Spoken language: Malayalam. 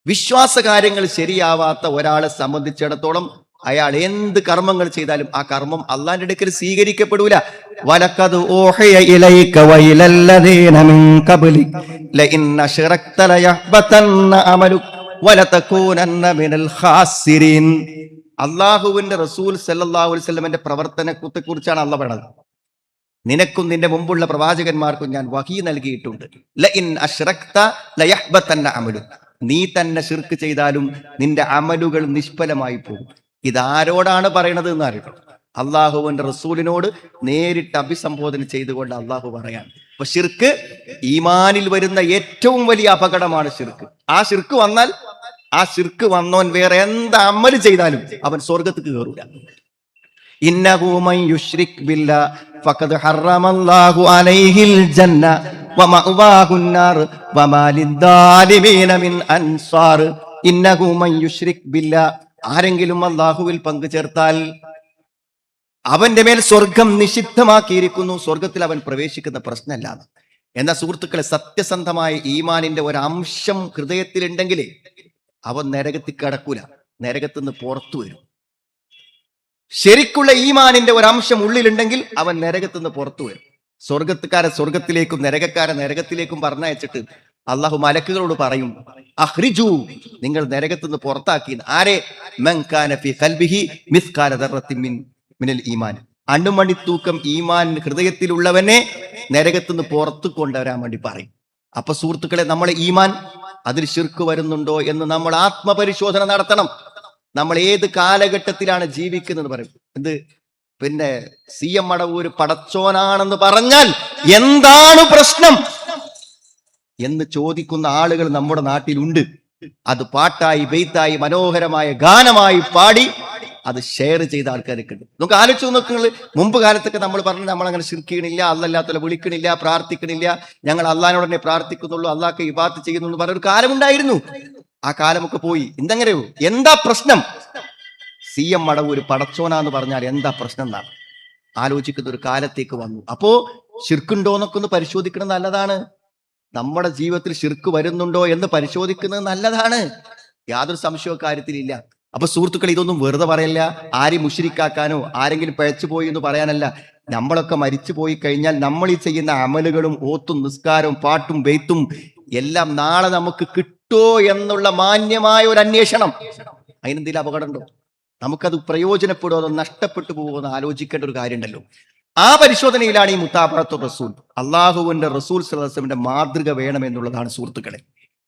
വിശ്വാസ കാര്യങ്ങൾ ശരിയാവാത്ത ഒരാളെ സംബന്ധിച്ചിടത്തോളം അയാൾ എന്ത് കർമ്മങ്ങൾ ചെയ്താലും ആ കർമ്മം അള്ളാന്റെ അടുക്കൽ സ്വീകരിക്കപ്പെടൂല. വലഖദ് ഊഹിയ ഇലൈക വഇലല്ലദീന മിൻ ഖബ്ലിക ലഇൻ അശ്റക്ത ലയഹ്ബതന്ന അമലുക വലതകൂനന്ന മിനൽ ഖാസിരീൻ. അല്ലാഹുവിന്റെ റസൂൽ സല്ലല്ലാഹു അലൈഹി വസല്ലമയുടെ പ്രവർത്തനത്തെ കുറിച്ചാണ് അല്ലാഹ് പറയുന്നത്. നിനക്കും നിന്റെ മുമ്പുള്ള പ്രവാചകന്മാർക്കും ഞാൻ വഹീ നൽകിയിട്ടുണ്ട്. ലഇൻ അശ്റക്ത ലയഹ്ബതന്ന അമലുക, നീ തന്നെ ശിർക്ക് ചെയ്താലും നിന്റെ അമലുകൾ നിഷ്ഫലമായി പോകും. ഇതാരോടാണ് പറയണത് എന്ന് അറിയണം. അള്ളാഹുവിന്റെ റസൂലിനോട് നേരിട്ട് അഭിസംബോധന ചെയ്തുകൊണ്ട് അള്ളാഹു പറയാണ്. അപ്പൊ ശിർക്ക് ഈമാനിൽ വരുന്ന ഏറ്റവും വലിയ അപകടമാണ് ശിർക്ക്. ആ ശിർക്ക് വന്നാൽ ആ ശിർക്ക് വന്നോൻ വേറെ എന്ത് അമല് ചെയ്താലും അവൻ സ്വർഗത്തേക്ക് കയറൂല. ഇന്നഹു മൻ യുശ്രിക് ബില്ലാഹ് ഫഖദ് ഹറമല്ലാഹു അലൈഹിൽ ജന്ന വമഅവാഹുൻ നാർ വമാ ലിദ്ദാലിമീന മിൻ അൻസാർ. ഇന്നഹു മൻ യുശ്രിക് ബില്ലാഹ്, ആരെങ്കിലും അല്ലാഹുവിൽ പങ്കു ചേർത്താൽ അവന്റെ മേൽ സ്വർഗം നിഷിദ്ധമാക്കിയിരിക്കുന്നു, സ്വർഗത്തിൽ അവൻ പ്രവേശിക്കുന്ന പ്രശ്നമല്ല. എന്നാൽ സുഹൃത്തുക്കളെ, സത്യസന്ധമായ ഈമാനിന്റെ ഒരു അംശം ഹൃദയത്തിലുണ്ടെങ്കിലേ അവൻ നരകത്തിൽ കടക്കൂല, നരകത്തിന്ന് പുറത്തു വരും. ശരിക്കുള്ള ഈമാനിന്റെ ഒരു അംശം ഉള്ളിലുണ്ടെങ്കിൽ അവൻ നരകത്തിന്ന് പുറത്തു വരും. സ്വർഗത്തുകാരെ സ്വർഗത്തിലേക്കും നരകക്കാരെ നരകത്തിലേക്കും പറഞ്ഞയച്ചിട്ട് അള്ളാഹു മലക്കുകളോട് പറയും, അഖ്രിജു, നിങ്ങൾ നരകത്തിന്ന് പുറത്താക്കി ആരെ? മൻ കാന ഫീ ഖൽബിഹി മിസ്കാല ദർറത്തിൻ മിനൽ ഈമാൻ, അണുമണി തൂക്കം ഈമാൻ ഹൃദയത്തിലുള്ളവനെ നരകത്തിന്ന് പുറത്തു കൊണ്ടുവരാൻ വേണ്ടി പറയും. അപ്പൊ സുഹൃത്തുക്കളെ, നമ്മളെ ഈമാൻ അതിൽ ശിർക്ക് വരുന്നുണ്ടോ എന്ന് നമ്മൾ ആത്മപരിശോധന നടത്തണം. നമ്മൾ ഏത് കാലഘട്ടത്തിലാണ് ജീവിക്കുന്നത് പറയും. എന്ത് പിന്നെ CM മടവൂര് പടച്ചോനാണെന്ന് പറഞ്ഞാൽ എന്താണ് പ്രശ്നം എന്ന് ചോദിക്കുന്ന ആളുകൾ നമ്മുടെ നാട്ടിലുണ്ട്. അത് പാട്ടായി ബെയ്ത്തായി മനോഹരമായ ഗാനമായി പാടി അത് ഷെയർ ചെയ്ത ആൾക്കാരൊക്കെ ഉണ്ട്. നമുക്ക് ആലോചിച്ച് നോക്കുന്നത്, മുമ്പ് കാലത്തൊക്കെ നമ്മൾ പറഞ്ഞു നമ്മളങ്ങനെ ശിർക്കണില്ല, അല്ലല്ലാത്തല്ല വിളിക്കണില്ല, പ്രാർത്ഥിക്കണില്ല, ഞങ്ങൾ അള്ളാഹിനോട് തന്നെ പ്രാർത്ഥിക്കുന്നുള്ളൂ, അള്ളാഹ്ക്ക് ഇബാദത്ത് ചെയ്യുന്നു പറഞ്ഞൊരു കാലമുണ്ടായിരുന്നു. ആ കാലമൊക്കെ പോയി. എന്തെങ്ങനെയോ എന്താ പ്രശ്നം? CM മടവൂര് പടച്ചോനാന്ന് പറഞ്ഞാൽ എന്താ പ്രശ്നം എന്നാണ് ആലോചിക്കുന്ന ഒരു കാലത്തേക്ക് വന്നു. അപ്പോ ശിർക്കുണ്ടോന്നൊക്കെ ഒന്ന് പരിശോധിക്കുന്നത് നല്ലതാണ്. നമ്മുടെ ജീവിതത്തിൽ ശിർക്ക് വരുന്നുണ്ടോ എന്ന് പരിശോധിക്കുന്നത് നല്ലതാണ്. യാതൊരു സംശയവും കാര്യത്തിലില്ല. അപ്പൊ സുഹൃത്തുക്കൾ, ഇതൊന്നും വെറുതെ പറയല്ല, ആരെയും മുശ്രിക്കാക്കാനോ ആരെങ്കിലും പിഴച്ചു പോയി എന്ന് പറയാനല്ല. നമ്മളൊക്കെ മരിച്ചു പോയി കഴിഞ്ഞാൽ നമ്മൾ ഈ ചെയ്യുന്ന അമലുകളും ഓത്തും നിസ്കാരവും പാട്ടും ബെയ്ത്തും എല്ലാം നാളെ നമുക്ക് കിട്ടോ എന്നുള്ള മാന്യമായ ഒരു അന്വേഷണം. അതിനെന്തെങ്കിലും അപകടമുണ്ടോ? നമുക്കത് പ്രയോജനപ്പെടുമോ അതോ നഷ്ടപ്പെട്ടു പോകുമോ എന്ന് ആലോചിക്കേണ്ട ഒരു കാര്യമുണ്ടല്ലോ. ആ പരിശോധനയിലാണ് ഈ മുത്താബഅത്തു റസൂൽ, അള്ളാഹുവിന്റെ റസൂൽ സ്വല്ലല്ലാഹു അലൈഹി വസല്ലമയുടെ മാതൃക വേണം എന്നുള്ളതാണ് സുഹൃത്തുക്കളെ.